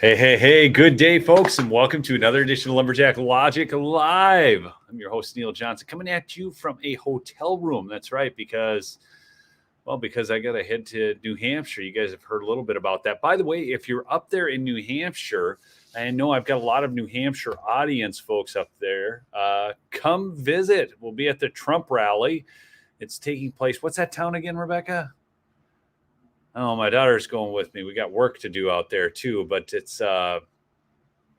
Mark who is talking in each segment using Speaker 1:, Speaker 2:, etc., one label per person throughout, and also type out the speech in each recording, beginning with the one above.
Speaker 1: Hey, good day, folks, and welcome to another edition of Lumberjack Logic Live. I'm your host, Neil Johnson, coming at you from a hotel room. That's right, because I got to head to New Hampshire. You guys have heard a little bit about that. By the way, if you're up there in New Hampshire, I know I've got a lot of New Hampshire audience folks up there. Come visit. We'll be at the Trump rally. It's taking place. What's that town again, Rebecca? Oh, my daughter's going with me. We got work to do out there too, but it's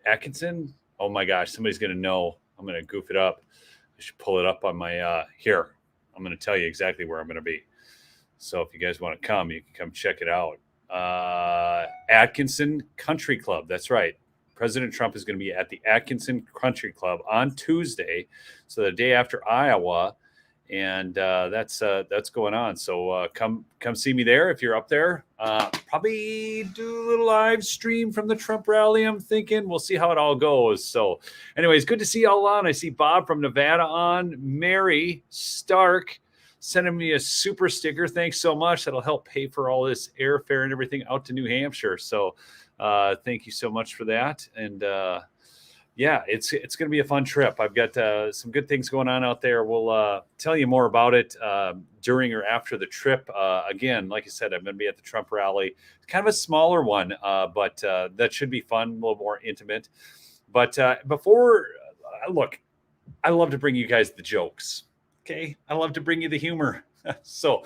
Speaker 1: Atkinson. Oh my gosh, somebody's going to know. I'm going to goof it up. I should pull it up on my here. I'm going to tell you exactly where I'm going to be. So if you guys want to come, you can come check it out. Atkinson Country Club. That's right. President Trump is going to be at the Atkinson Country Club on Tuesday, so the day after Iowa. And that's going on. So come see me there if you're up there. Probably do a little live stream from the Trump rally, I'm thinking. We'll see how it all goes. So anyways, good to see y'all on. I see Bob from Nevada on. Mary Stark sending me a super sticker. Thanks so much. That'll help pay for all this airfare and everything out to New Hampshire. So thank you so much for that. And yeah, it's going to be a fun trip. I've got some good things going on out there. We'll tell you more about it during or after the trip. Again, like I said, I'm going to be at the Trump rally. It's kind of a smaller one, but that should be fun, a little more intimate. But before, look, I love to bring you guys the jokes. Okay, I love to bring you the humor. So,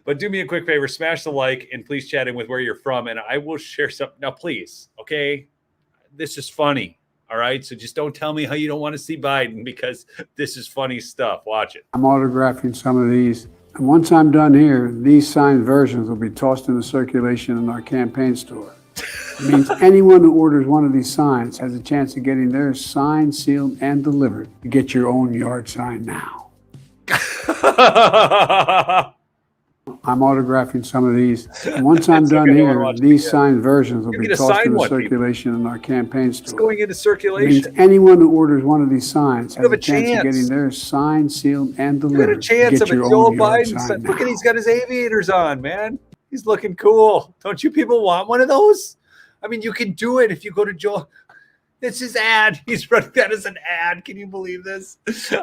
Speaker 1: but do me a quick favor, smash the like, and please chat in with where you're from, and I will share something. Now, please, okay, this is funny. All right, so just don't tell me how you don't want to see Biden, because this is funny stuff. Watch it.
Speaker 2: I'm autographing some of these. And once I'm done here, these signed versions will be tossed into circulation in our campaign store. It means anyone who orders one of these signs has a chance of getting theirs signed, sealed, and delivered. You get your own yard sign now. I'm autographing some of these. And once I'm done here, these signed versions will be tossed into circulation in our campaign store.
Speaker 1: It's going into circulation.
Speaker 2: It means anyone who orders one of these signs has a chance of getting theirs signed, sealed, and delivered.
Speaker 1: You got a chance of it. Joe Biden. Look at, he's got his aviators on, man. He's looking cool. Don't you people want one of those? I mean, you can do it if you go to Joe. It's his ad. He's running that as an ad. Can you believe this?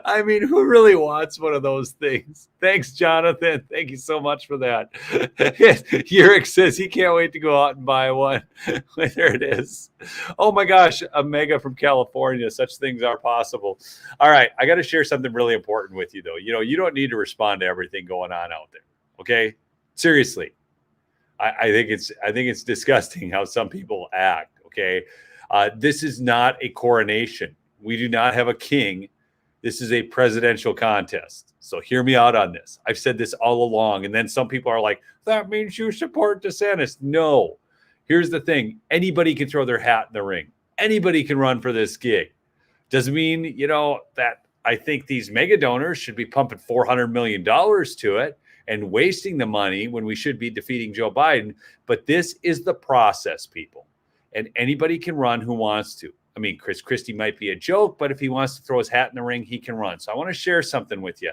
Speaker 1: I mean, who really wants one of those things? Thanks, Jonathan. Thank you so much for that. Yurik says he can't wait to go out and buy one. There it is. Oh my gosh, a mega from California. Such things are possible. All right, I got to share something really important with you, though. You know, you don't need to respond to everything going on out there. Okay, seriously. I think it's disgusting how some people act. Okay. This is not a coronation. We do not have a king. This is a presidential contest. So hear me out on this. I've said this all along. And then some people are like, that means you support DeSantis. No. Here's the thing. Anybody can throw their hat in the ring. Anybody can run for this gig. Doesn't mean, that I think these mega donors should be pumping $400 million to it and wasting the money when we should be defeating Joe Biden. But this is the process, people. And anybody can run who wants to. I mean, Chris Christie might be a joke, but if he wants to throw his hat in the ring, he can run. So I want to share something with you.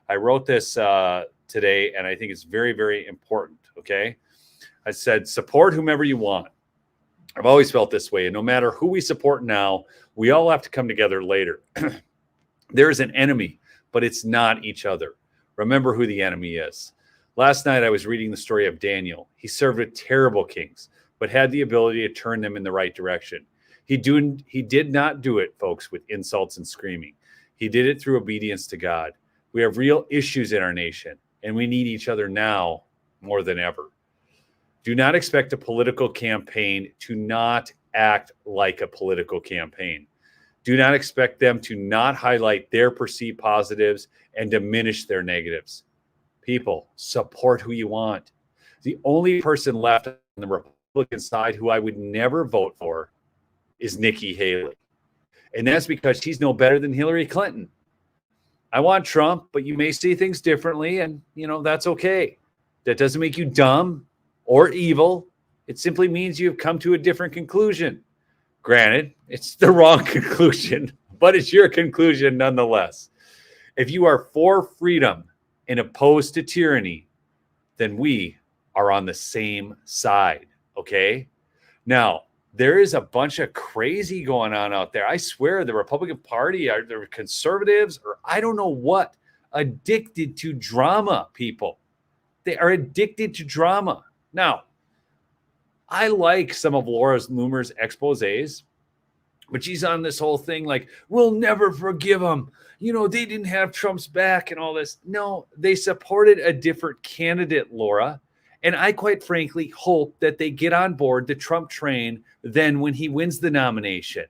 Speaker 1: I wrote this today, and I think it's very, very important, okay? I said, support whomever you want. I've always felt this way, and no matter who we support now, we all have to come together later. There is an enemy, but it's not each other. Remember who the enemy is. Last night, I was reading the story of Daniel. He served with terrible kings, but had the ability to turn them in the right direction. He did not do it, folks, with insults and screaming. He did it through obedience to God. We have real issues in our nation, and we need each other now more than ever. Do not expect a political campaign to not act like a political campaign. Do not expect them to not highlight their perceived positives and diminish their negatives. People, support who you want. The only person left on the Republican side who I would never vote for is Nikki Haley. And that's because she's no better than Hillary Clinton. I want Trump, but you may see things differently, and that's okay. That doesn't make you dumb or evil. It simply means you've come to a different conclusion. Granted, it's the wrong conclusion, but it's your conclusion nonetheless. If you are for freedom and opposed to tyranny, then we are on the same side, okay? Now, there is a bunch of crazy going on out there. I swear the Republican Party are the conservatives or I don't know what, addicted to drama, people. They are addicted to drama. Now, I like some of Laura Loomer's exposés, but she's on this whole thing like, we'll never forgive them. You know, they didn't have Trump's back and all this. No, they supported a different candidate, Laura. And I quite frankly hope that they get on board the Trump train then when he wins the nomination.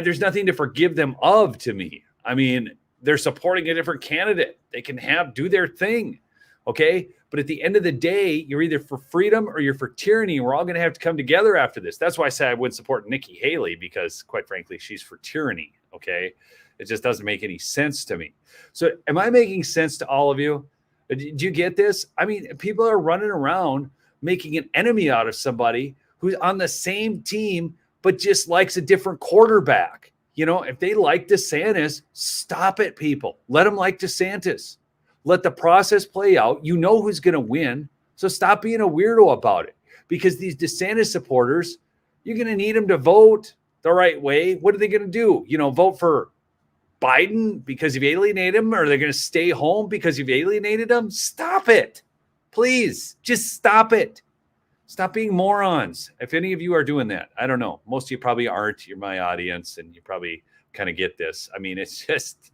Speaker 1: There's nothing to forgive them of, to me. I mean, they're supporting a different candidate. They can do their thing. Okay. But at the end of the day, you're either for freedom or you're for tyranny. We're all going to have to come together after this. That's why I say I wouldn't support Nikki Haley, because quite frankly, she's for tyranny. Okay. It just doesn't make any sense to me. So am I making sense to all of you? Do you get this? I mean, people are running around making an enemy out of somebody who's on the same team, but just likes a different quarterback. You know, if they like DeSantis, stop it, people. Let them like DeSantis. Let the process play out. You know who's going to win. So stop being a weirdo about it, because these DeSantis supporters, you're going to need them to vote the right way. What are they going to do? You know, vote for Biden because you've alienated them, or they're going to stay home because you've alienated them? Stop it. Please, just stop it. Stop being morons. If any of you are doing that, I don't know. Most of you probably aren't. You're my audience, and you probably kind of get this. I mean, it's just,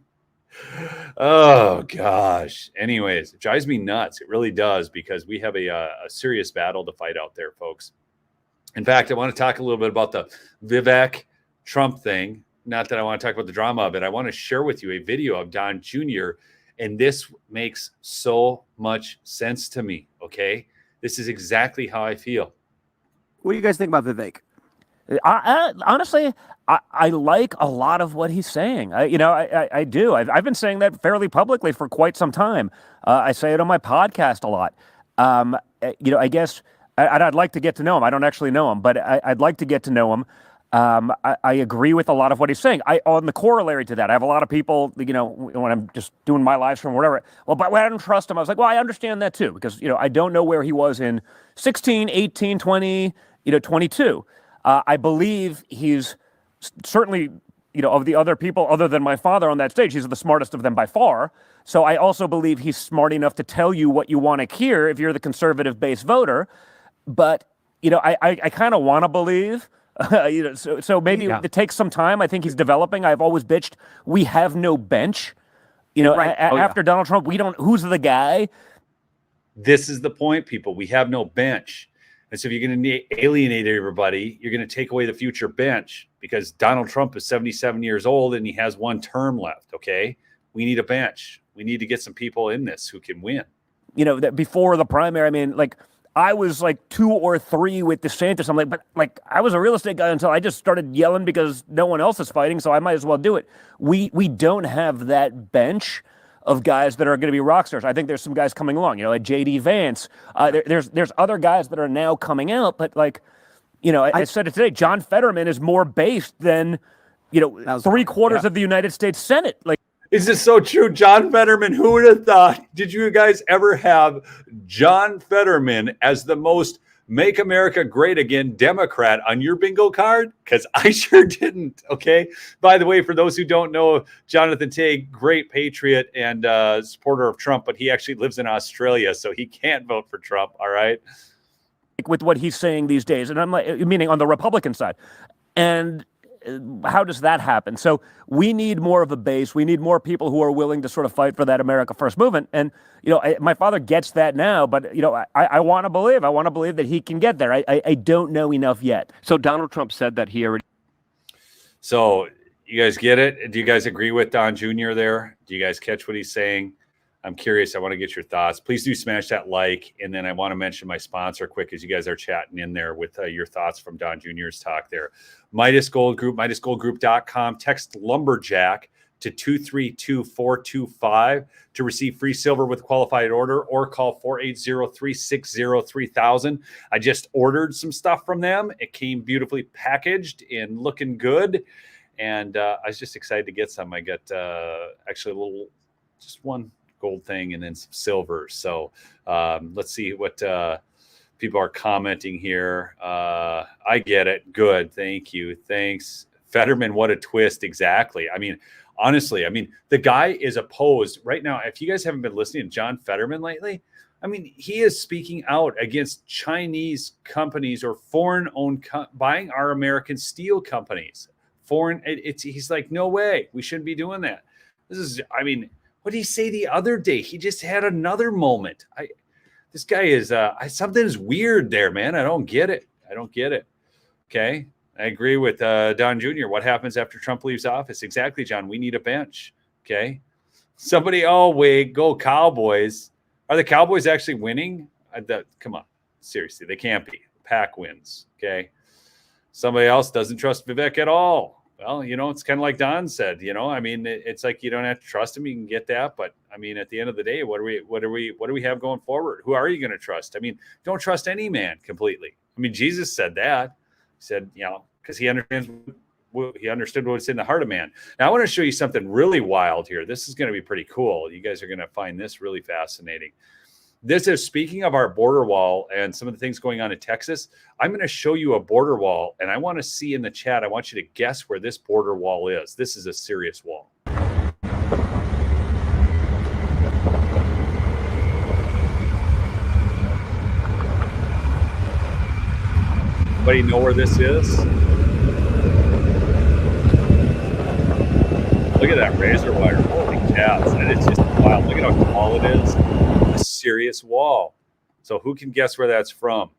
Speaker 1: oh gosh. Anyways, it drives me nuts. It really does, because we have a serious battle to fight out there, folks. In fact, I want to talk a little bit about the Vivek Trump thing. Not that I want to talk about the drama of it. I want to share with you a video of Don Jr., and this makes so much sense to me, okay? This is exactly how I feel.
Speaker 3: What do you guys think about Vivek? Honestly, I like a lot of what he's saying. I do. I've been saying that fairly publicly for quite some time. I say it on my podcast a lot. I guess I'd like to get to know him. I don't actually know him, but I'd like to get to know him. I agree with a lot of what he's saying. On the corollary to that, I have a lot of people, when I'm just doing my live stream or whatever, but I don't trust him. I was like, well, I understand that too, because, I don't know where he was in 16, 18, 20, 22. I believe he's certainly, of the other people other than my father on that stage, he's the smartest of them by far. So I also believe he's smart enough to tell you what you want to hear if you're the conservative base voter. But, I kind of want to believe. So maybe it takes some time. I think he's developing. I've always bitched we have no bench. After Donald Trump, who's the guy?
Speaker 1: This is the point, people. We have no bench. And so if you're going to alienate everybody, you're going to take away the future bench, because Donald Trump is 77 years old and he has one term left, okay? We need a bench. We need to get some people in this who can win.
Speaker 3: That before the primary, I mean, I was 2 or 3 with DeSantis. I'm but I was a real estate guy until I just started yelling because no one else is fighting, so I might as well do it. We don't have that bench of guys that are going to be rock stars. I think there's some guys coming along, like J.D. Vance. There's other guys that are now coming out, but I said it today, John Fetterman is more based than 3/4 of the United States Senate.
Speaker 1: Is this so true? John Fetterman, who would have thought? Did you guys ever have John Fetterman as the most Make America Great Again Democrat on your bingo card? Because I sure didn't, okay? By the way, for those who don't know, Jonathan Tay, great patriot and supporter of Trump, but he actually lives in Australia, so he can't vote for Trump, all right?
Speaker 3: With what he's saying these days, and I'm meaning on the Republican side. And how does that happen? So we need more of a base. We need more people who are willing to sort of fight for that America First movement. And, my father gets that now, but, I want to believe. I want to believe that he can get there. I don't know enough yet.
Speaker 4: So Donald Trump said that he already.
Speaker 1: So you guys get it? Do you guys agree with Don Jr. there? Do you guys catch what he's saying? I'm curious. I want to get your thoughts. Please do smash that like. And then I want to mention my sponsor quick as you guys are chatting in there with your thoughts from Don Jr.'s talk there. Midas Gold Group, MidasGoldGroup.com. Text Lumberjack to 232-425 to receive free silver with qualified order, or call 480-360-3000. I just ordered some stuff from them. It came beautifully packaged and looking good. And I was just excited to get some. I got actually just one gold thing and then some silver. So let's see what People are commenting here. I get it. Good. Thank you. Thanks. Fetterman, what a twist. Exactly. I mean, honestly, the guy is opposed right now. If you guys haven't been listening to John Fetterman lately, he is speaking out against Chinese companies or foreign-owned buying our American steel companies. He's like, no way. We shouldn't be doing that. This is, what did he say the other day? He just had another moment. This guy is, something's weird there, man. I don't get it. Okay. I agree with Don Jr. What happens after Trump leaves office? Exactly, John. We need a bench. Okay. Somebody, wait, go Cowboys. Are the Cowboys actually winning? Come on. Seriously, they can't be. Pack wins. Okay. Somebody else doesn't trust Vivek at all. Well, it's kind of like Don said, it's like you don't have to trust him. You can get that. But at the end of the day, what do we have going forward? Who are you going to trust? Don't trust any man completely. Jesus said that. He said, because he understood what's in the heart of man. Now I want to show you something really wild here. This is going to be pretty cool. You guys are going to find this really fascinating. This is, speaking of our border wall and some of the things going on in Texas, I'm going to show you a border wall, and I want to see in the chat, I want you to guess where this border wall is. This is a serious wall. Anybody know where this is? Look at that razor wire. Holy cats. And it's just wild. Look at how tall it is. A serious wall. So who can guess where that's from?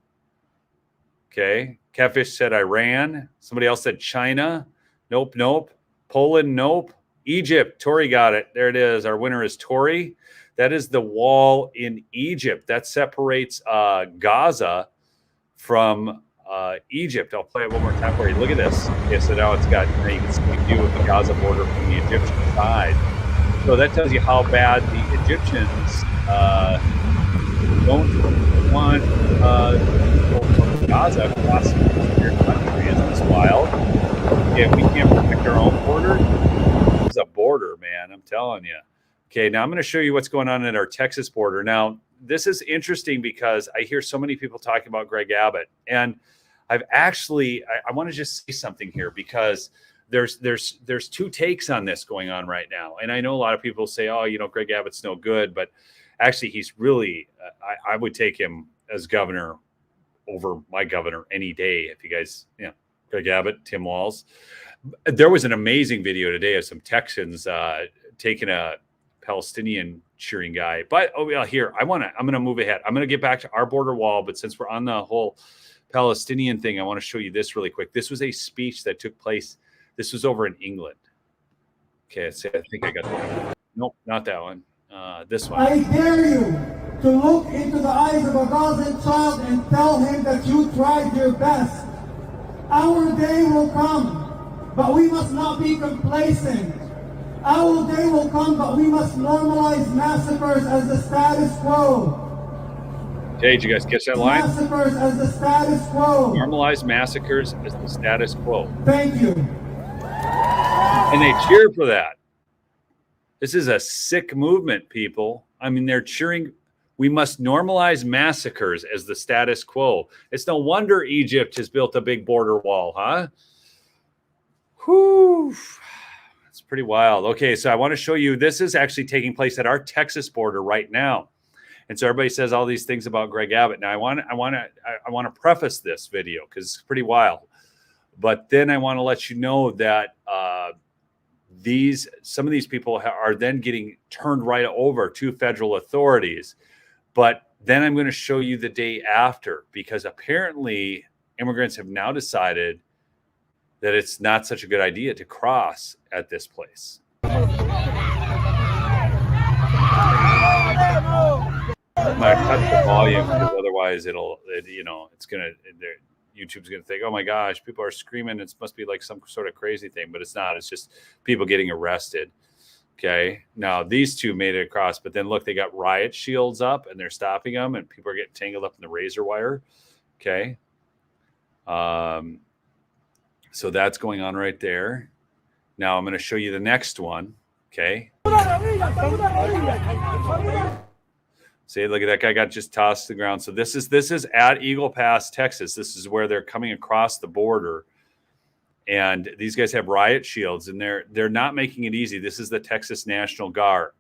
Speaker 1: Okay. Catfish said Iran. Somebody else said China. Nope. Poland, nope. Egypt. Tori got it. There it is. Our winner is Tori. That is the wall in Egypt. That separates Gaza from Egypt. I'll play it one more time for you. Look at this. Okay, so now you can see a view of the Gaza border from the Egyptian side. So that tells you how bad the Egyptians don't want people from Gaza crossing their country. Isn't this wild? Yeah, we can't protect our own border. This is a border, man. I'm telling you. Okay, now I'm going to show you what's going on at our Texas border. Now, this is interesting because I hear so many people talking about Greg Abbott, and I want to just say something here because there's two takes on this going on right now. And I know a lot of people say, Greg Abbott's no good, but actually he's really, I would take him as governor over my governor any day. If you guys, Greg Abbott, Tim Walz. There was an amazing video today of some Texans taking a Palestinian cheering guy. But here, I'm going to move ahead. I'm going to get back to our border wall. But since we're on the whole Palestinian thing, I want to show you this really quick. This was a speech that took place. This was over in England. Okay, so I think I got that one. Nope, not that one. This one.
Speaker 5: I dare you to look into the eyes of a Gazan child and tell him that you tried your best. Our day will come, but we must not be complacent. Our day will come, but we must normalize massacres as the status quo.
Speaker 1: Hey, did you guys catch that line?
Speaker 5: Massacres as the status quo.
Speaker 1: Normalize massacres as the status quo.
Speaker 5: Thank you.
Speaker 1: And they cheer for that. This is a sick movement, people. They're cheering. We must normalize massacres as the status quo. It's no wonder Egypt has built a big border wall, huh? Whew. It's pretty wild. Okay, so I want to show you, this is actually taking place at our Texas border right now. And so everybody says all these things about Greg Abbott. Now I want to preface this video because it's pretty wild. But then I want to let you know that some of these people are then getting turned right over to federal authorities. But then I'm going to show you the day after, because apparently immigrants have now decided that it's not such a good idea to cross at this place. I'm going to cut the volume because otherwise YouTube's going to think, oh my gosh, people are screaming. It must be like some sort of crazy thing, but it's not. It's just people getting arrested. Okay. Now these two made it across, but then look, they got riot shields up and they're stopping them and people are getting tangled up in the razor wire. Okay. So that's going on right there. Now I'm going to show you the next one. Okay. See, look at that guy got just tossed to the ground. So this is at Eagle Pass, Texas. This is where they're coming across the border. And these guys have riot shields, and they're not making it easy. This is the Texas National Guard.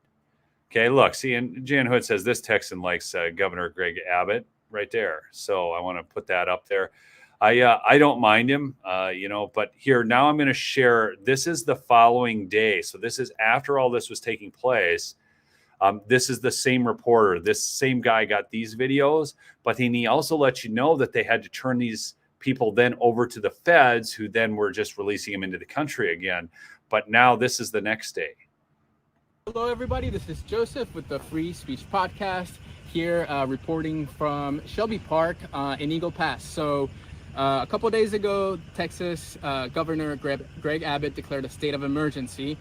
Speaker 1: Okay, look, see, and Jan Hood says this Texan likes Governor Greg Abbott right there. So I want to put that up there. I don't mind him, but here now I'm going to share. This is the following day. So this is after all this was taking place. This is the same reporter. This same guy got these videos, but then he also let you know that they had to turn these people then over to the feds, who then were just releasing them into the country again. But now this is the next day.
Speaker 6: Hello, everybody. This is Joseph with the Free Speech Podcast here, reporting from Shelby Park in Eagle Pass. So a couple of days ago, Texas Governor Greg Abbott declared a state of emergency.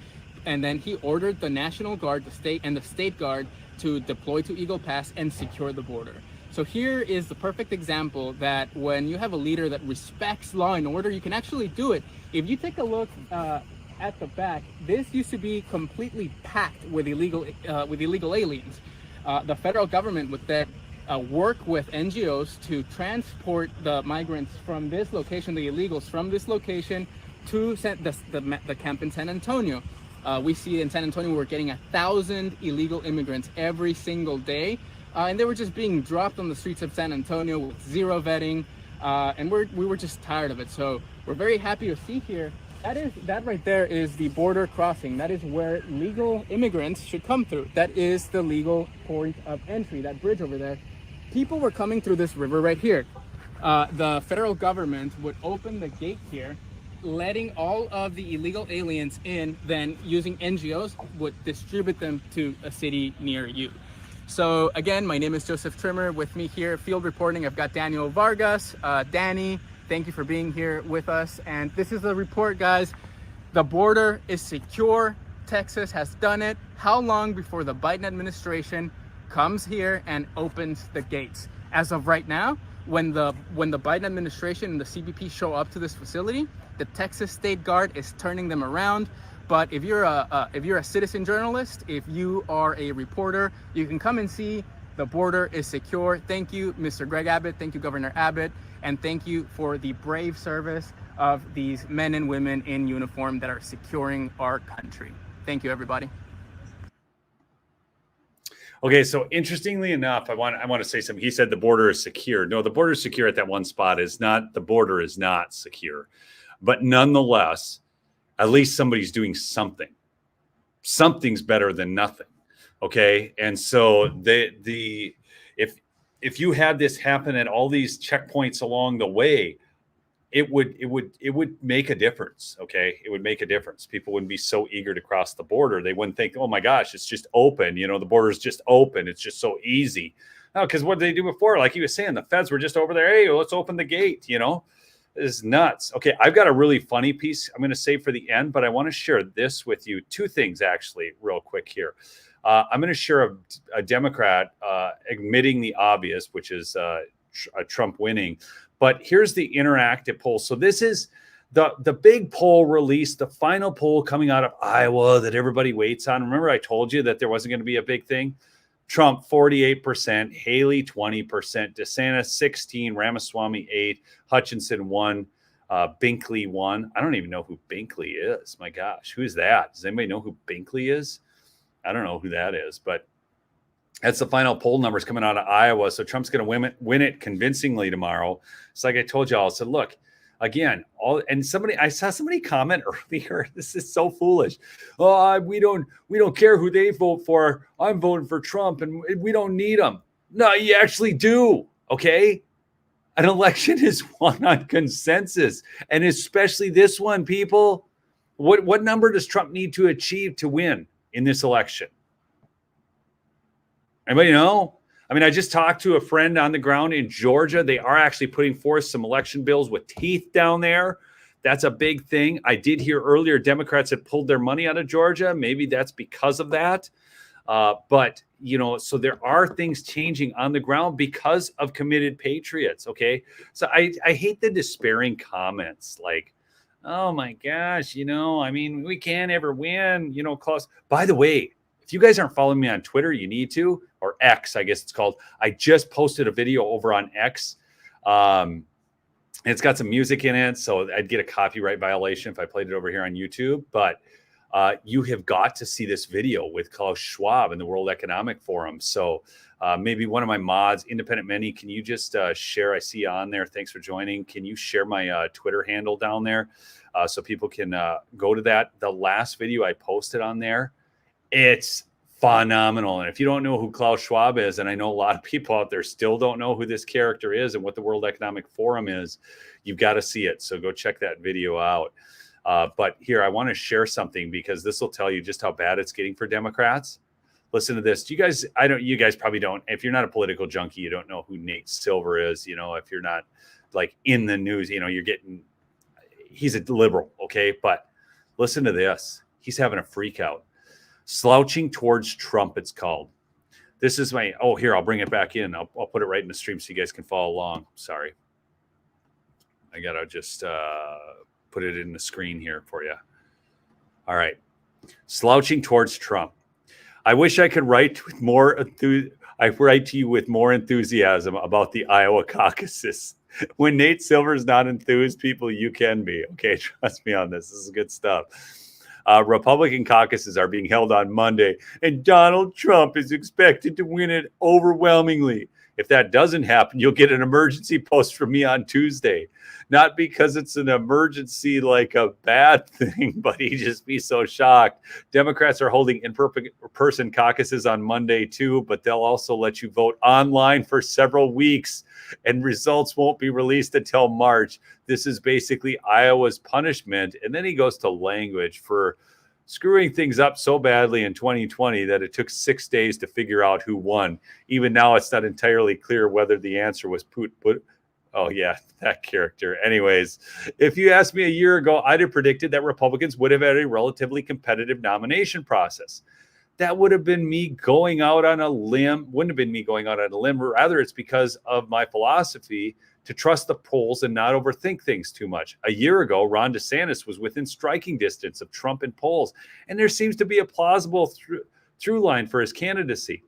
Speaker 6: And then he ordered the National Guard, the state guard, to deploy to Eagle Pass and secure the border. So here is the perfect example that when you have a leader that respects law and order, you can actually do it. If you take a look at the back, this used to be completely packed with illegal aliens. The federal government would then work with NGOs to transport the migrants from this location, the illegals from this location, to the camp in San Antonio. We see in San Antonio, we're getting 1,000 illegal immigrants every single day. And they were just being dropped on the streets of San Antonio with zero vetting. And we were just tired of it. So we're very happy to see here. That right there is the border crossing. That is where legal immigrants should come through. That is the legal point of entry, that bridge over there. People were coming through this river right here. The federal government would open the gate here, letting all of the illegal aliens in, then using NGOs would distribute them to a city near you. So again, my name is Joseph Trimmer. With me here, field reporting, I've got Daniel Vargas. Danny, thank you for being here with us. And this is the report, guys. The border is secure. Texas has done it. How long before the Biden administration comes here and opens the gates? As of right now, when the Biden administration and the CBP show up to this facility, the Texas State Guard is turning them around. But if you're a citizen journalist, if you are a reporter, you can come and see the border is secure. Thank you, Mr. Greg Abbott. Thank you, Governor Abbott. And thank you for the brave service of these men and women in uniform that are securing our country. Thank you, everybody.
Speaker 1: Okay, so interestingly enough, I want to say something. He said the border is secure. No, the border is secure at that one spot. The border is not secure. But nonetheless, at least somebody's doing something. Something's better than nothing. Okay. And so if you had this happen at all these checkpoints along the way, it would make a difference. Okay. It would make a difference. People wouldn't be so eager to cross the border. They wouldn't think, oh my gosh, it's just open. The border is just open. It's just so easy. No, because what did they do before? Like he was saying, the feds were just over there. Hey, let's open the gate, This is nuts. Okay, I've got a really funny piece I'm going to save for the end, but I want to share this with you. Two things, actually, real quick here. I'm going to share a Democrat admitting the obvious, which is Trump winning. But here's the interactive poll. So this is the big poll released, the final poll coming out of Iowa that everybody waits on. Remember I told you that there wasn't going to be a big thing? Trump 48%, Haley 20%, DeSantis 16%, Ramaswamy 8%, Hutchinson 1%, Binkley 1%. I don't even know who Binkley is. My gosh, who's that? Does anybody know who Binkley is? I don't know who that is, but that's the final poll numbers coming out of Iowa. So Trump's going to win it convincingly tomorrow. It's like I told y'all. I said, look, again, I saw somebody comment earlier. This is so foolish. Oh, we don't care who they vote for. I'm voting for Trump, and we don't need him. No, you actually do. Okay, an election is won on consensus, and especially this one, people. What number does Trump need to achieve to win in this election? Anybody know? I mean, I just talked to a friend on the ground in Georgia. They are actually putting forth some election bills with teeth down there. That's a big thing. I did hear earlier Democrats had pulled their money out of Georgia. Maybe that's because of that. But, so there are things changing on the ground because of committed patriots. Okay. So I hate the despairing comments like, oh my gosh, we can't ever win, close. By the way, If you guys aren't following me on Twitter, you need to, or X, I guess it's called. I just posted a video over on X. It's got some music in it, so I'd get a copyright violation if I played it over here on YouTube. But you have got to see this video with Klaus Schwab and the World Economic Forum. So maybe one of my mods, Independent Many, can you just share? I see you on there. Thanks for joining. Can you share my Twitter handle down there so people can go to that? The last video I posted on there, it's phenomenal. And if you don't know who Klaus Schwab is, and I know a lot of people out there still don't know who this character is and what the World Economic Forum is, you've got to see it. So go check that video out. But here, I want to share something because this will tell you just how bad it's getting for Democrats. Listen to this. You guys probably don't. If you're not a political junkie, you don't know who Nate Silver is. If you're not like in the news, he's a liberal. Okay. But listen to this. He's having a freak out. Slouching towards Trump, it's called. This is here, I'll bring it back in. I'll put it right in the stream so you guys can follow along. Sorry. I got to just put it in the screen here for you. All right. Slouching towards Trump. I wish I could write with more I write to you with more enthusiasm about the Iowa caucuses. When Nate Silver's not enthused, people, you can be. Okay, trust me on this. This is good stuff. Republican caucuses are being held on Monday, and Donald Trump is expected to win it overwhelmingly. If that doesn't happen, you'll get an emergency post from me on Tuesday. Not because it's an emergency like a bad thing, but he'd just be so shocked. Democrats are holding in-person caucuses on Monday too, but they'll also let you vote online for several weeks, and results won't be released until March. This is basically Iowa's punishment. And then he goes to language for screwing things up so badly in 2020 that it took 6 days to figure out who won. Even now, it's not entirely clear whether the answer was oh, yeah, that character. Anyways, if you asked me a year ago, I'd have predicted that Republicans would have had a relatively competitive nomination process. That would have been me going out on a limb. Wouldn't have been me going out on a limb. Rather, it's because of my philosophy to trust the polls and not overthink things too much. A year ago, Ron DeSantis was within striking distance of Trump in polls, and there seems to be a plausible through line for his candidacy.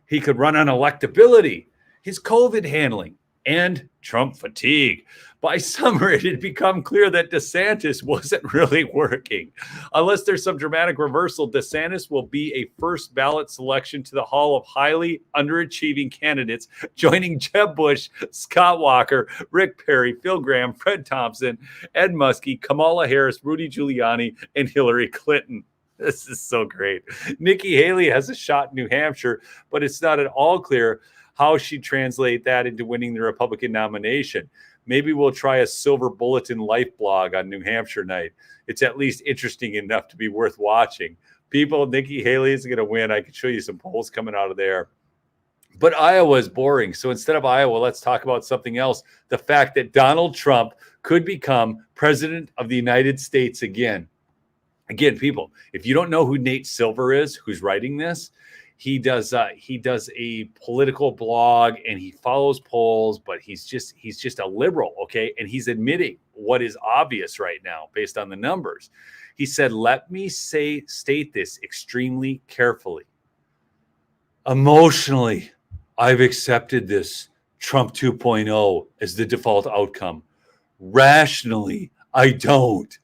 Speaker 1: He could run on electability, his COVID handling, and Trump fatigue. By summer, it had become clear that DeSantis wasn't really working. Unless there's some dramatic reversal, DeSantis will be a first ballot selection to the Hall of highly underachieving candidates, joining Jeb Bush, Scott Walker, Rick Perry, Phil Gramm, Fred Thompson, Ed Muskie, Kamala Harris, Rudy Giuliani, and Hillary Clinton. This is so great. Nikki Haley has a shot in New Hampshire, but it's not at all clear how she'd translate that into winning the Republican nomination. Maybe we'll try a Silver Bulletin Life blog on New Hampshire night. It's at least interesting enough to be worth watching. People, Nikki Haley is going to win. I could show you some polls coming out of there. But Iowa is boring. So instead of Iowa, let's talk about something else. The fact that Donald Trump could become president of the United States again. Again, people, if you don't know who Nate Silver is, who's writing this, he does a political blog and he follows polls, but he's just a liberal, okay? And he's admitting what is obvious right now based on the numbers. He said, let me state this extremely carefully. Emotionally, I've accepted this Trump 2.0 as the default outcome. Rationally, I don't.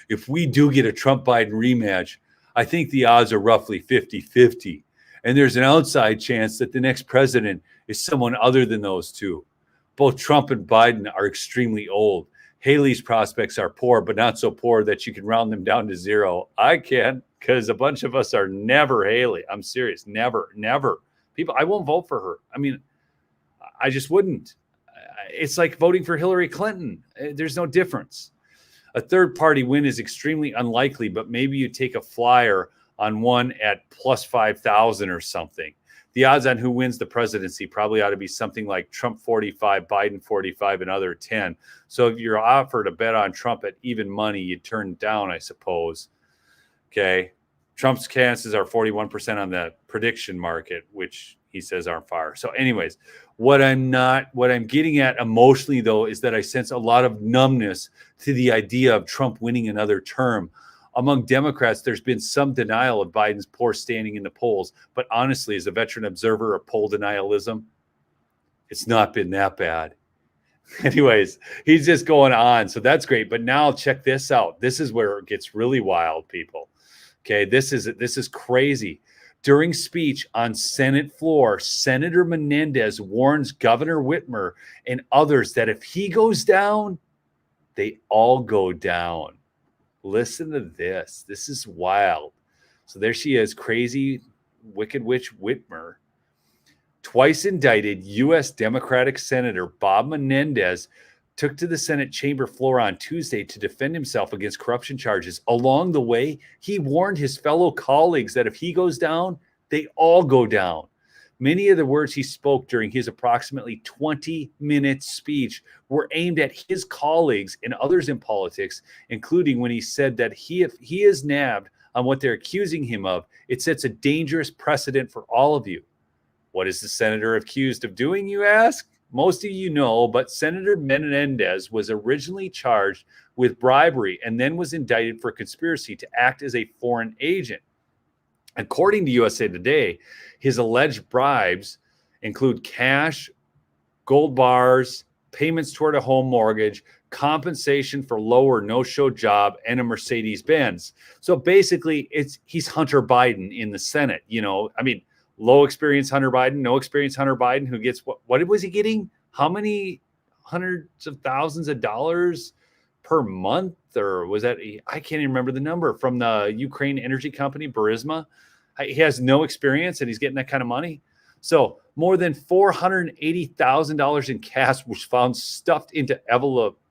Speaker 1: If we do get a Trump-Biden rematch, I think the odds are roughly 50-50. And there's an outside chance that the next president is someone other than those two. Both Trump and Biden are extremely old. Haley's prospects are poor, but not so poor that you can round them down to zero. I can, because a bunch of us are never Haley. I'm serious. Never. People, I won't vote for her. I mean, I just wouldn't. It's like voting for Hillary Clinton. There's no difference. A third party win is extremely unlikely, but maybe you take a flyer on one at plus 5,000 or something. The odds on who wins the presidency probably ought to be something like Trump 45, Biden 45, and other 10. So if you're offered a bet on Trump at even money, you turn it down, I suppose. Okay. Trump's chances are 41% on the prediction market, which he says aren't far. So anyways, what I'm getting at emotionally, though, is that I sense a lot of numbness to the idea of Trump winning another term. Among Democrats, there's been some denial of Biden's poor standing in the polls. But honestly, as a veteran observer of poll denialism, it's not been that bad. Anyways, he's just going on. So that's great. But now check this out. This is where it gets really wild, people. Okay, this is crazy. During speech on Senate floor, Senator Menendez warns Governor Whitmer and others that if he goes down, they all go down. Listen to this. This is wild. So there she is, crazy wicked witch Whitmer. Twice indicted U.S. Democratic Senator Bob Menendez took to the Senate chamber floor on Tuesday to defend himself against corruption charges. Along the way, he warned his fellow colleagues that if he goes down, they all go down. Many of the words he spoke during his approximately 20-minute speech were aimed at his colleagues and others in politics, including when he said that if he is nabbed on what they're accusing him of, it sets a dangerous precedent for all of you. What is the senator accused of doing, you ask? Most of you know, but Senator Menendez was originally charged with bribery and then was indicted for conspiracy to act as a foreign agent. According to USA Today, his alleged bribes include cash, gold bars, payments toward a home mortgage, compensation for low or no-show job, and a Mercedes-Benz. So basically, he's Hunter Biden in the Senate. Low experience Hunter Biden, no experience Hunter Biden, who gets what was he getting? How many hundreds of thousands of dollars per month? Or was that, I can't even remember the number, from the Ukraine energy company, Burisma. He has no experience and he's getting that kind of money. So more than $480,000 in cash was found stuffed into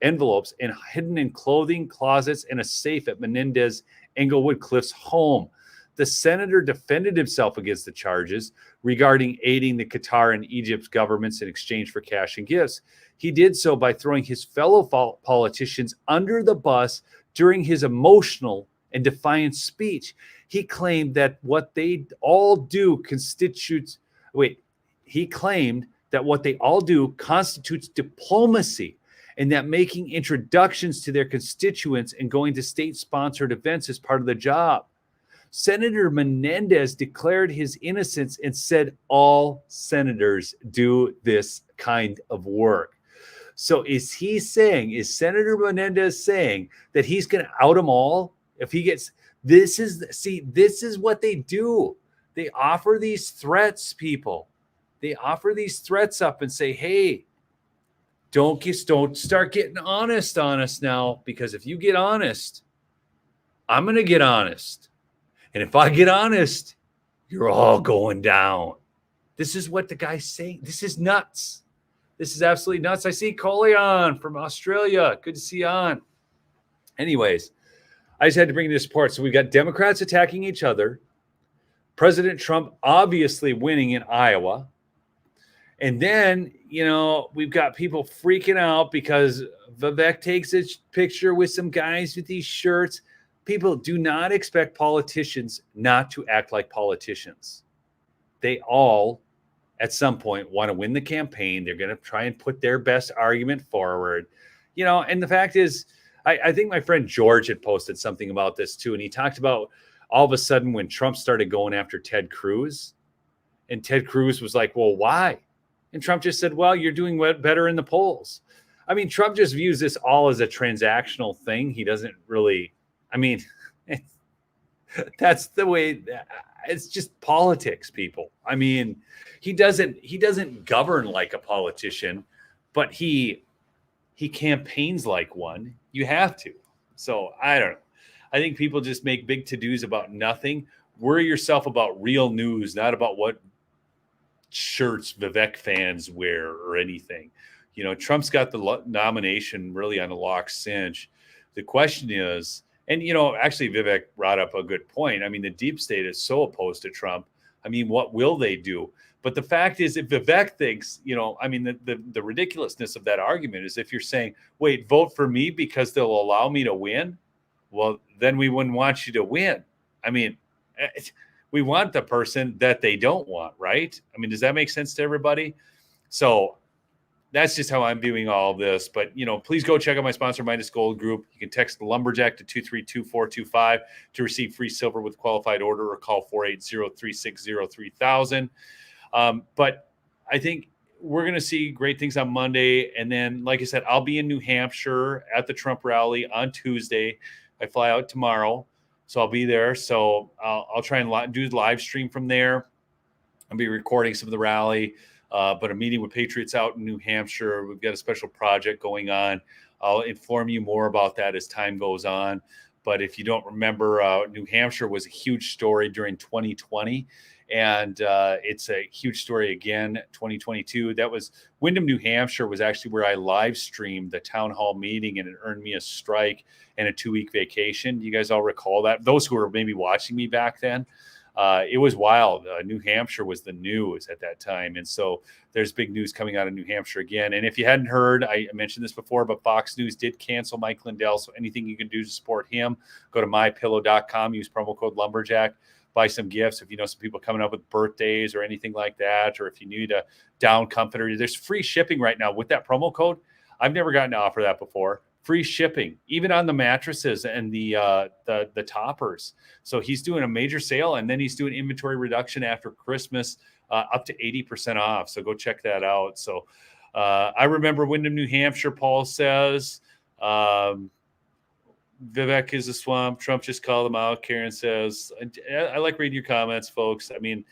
Speaker 1: envelopes and hidden in clothing closets and a safe at Menendez Englewood Cliffs home. The senator defended himself against the charges regarding aiding the Qatar and Egypt's governments in exchange for cash and gifts. He did so by throwing his fellow politicians under the bus during his emotional and defiant speech. He claimed that what they all do constitutes diplomacy, and that making introductions to their constituents and going to state-sponsored events is part of the job. Senator Menendez declared his innocence and said all senators do this kind of work. So is Senator Menendez saying that he's going to out them all? If he gets, this is what they do. They offer these threats, people. They offer these threats up and say, hey, don't start getting honest on us now, because if you get honest, I'm going to get honest. And if I get honest, you're all going down. This is what the guy's saying. This is nuts. This is absolutely nuts. I see Coley on from Australia. Good to see you on. Anyways, I just had to bring this report. So we've got Democrats attacking each other. President Trump obviously winning in Iowa. And then, we've got people freaking out because Vivek takes a picture with some guys with these shirts. People, do not expect politicians not to act like politicians. They all, at some point, want to win the campaign. They're going to try and put their best argument forward. And the fact is, I think my friend George had posted something about this too. And he talked about all of a sudden when Trump started going after Ted Cruz, and Ted Cruz was like, well, why? And Trump just said, well, you're doing better in the polls. I mean, Trump just views this all as a transactional thing. He doesn't really, that's the way, it's just politics, people. I mean, he doesn't govern like a politician, but he campaigns like one. You have to. So I don't know. I think people just make big to-dos about nothing. Worry yourself about real news, not about what shirts Vivek fans wear or anything. Trump's got the nomination really on a lock cinch. The question is, and, actually Vivek brought up a good point. I mean, the deep state is so opposed to Trump. I mean, what will they do? But the fact is, if Vivek thinks, the ridiculousness of that argument is if you're saying, wait, vote for me because they'll allow me to win. Well, then we wouldn't want you to win. I mean, we want the person that they don't want, right? I mean, does that make sense to everybody? So that's just how I'm viewing all of this. But, please go check out my sponsor, Midas Gold Group. You can text the Lumberjack to 232-425 to receive free silver with qualified order, or call 480-360-3000. But I think we're going to see great things on Monday. And then, like I said, I'll be in New Hampshire at the Trump rally on Tuesday. I fly out tomorrow, so I'll be there. So I'll try and do the live stream from there. I'll be recording some of the rally, but a meeting with Patriots out in New Hampshire. We've got a special project going on. I'll inform you more about that as time goes on. But if you don't remember, New Hampshire was a huge story during 2020. And it's a huge story again, 2022. That was Windham, New Hampshire was actually where I live streamed the town hall meeting, and it earned me a strike and a 2-week vacation. You guys all recall that? Those who were maybe watching me back then, it was wild. New Hampshire was the news at that time. And so there's big news coming out of New Hampshire again. And if you hadn't heard, I mentioned this before, but Fox News did cancel Mike Lindell. So anything you can do to support him, go to mypillow.com, use promo code Lumberjack. Buy some gifts if you know some people coming up with birthdays or anything like that, or if you need a down comforter. There's free shipping right now with that promo code. I've never gotten to offer that before. Free shipping, even on the mattresses and the toppers. So he's doing a major sale, and then he's doing inventory reduction after Christmas, up to 80% off. So go check that out. So I remember Windham, New Hampshire. Paul says. Vivek is a swamp. Trump just called him out. Karen says, I like reading your comments, folks. I mean,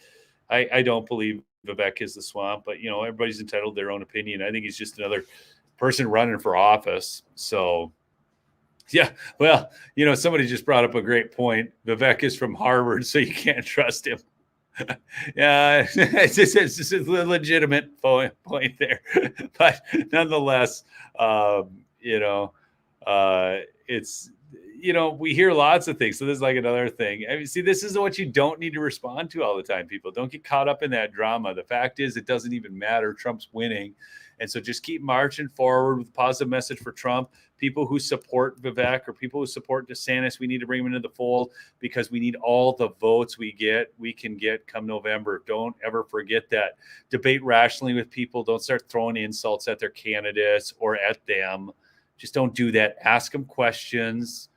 Speaker 1: I don't believe Vivek is the swamp, but, everybody's entitled to their own opinion. I think he's just another person running for office. So, yeah, well, somebody just brought up a great point. Vivek is from Harvard, so you can't trust him. Yeah, it's just a legitimate point there. But nonetheless, it's, we hear lots of things. So this is like another thing. I mean, see, this is what you don't need to respond to all the time, people. Don't get caught up in that drama. The fact is, it doesn't even matter. Trump's winning. And so just keep marching forward with a positive message for Trump. People who support Vivek or people who support DeSantis, we need to bring them into the fold, because we need all the votes we can get come November. Don't ever forget that. Debate rationally with people. Don't start throwing insults at their candidates or at them. Just don't do that. Ask them questions.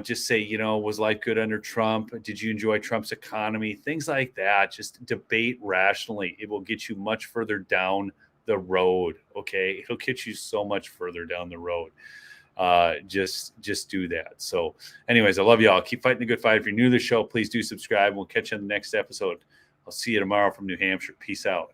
Speaker 1: Just say, was life good under Trump? Did you enjoy Trump's economy? Things like that. Just debate rationally. It will get you much further down the road. Okay. It'll get you so much further down the road. Just do that. So anyways, I love y'all. Keep fighting the good fight. If you're new to the show, please do subscribe. We'll catch you on the next episode. I'll see you tomorrow from New Hampshire. Peace out.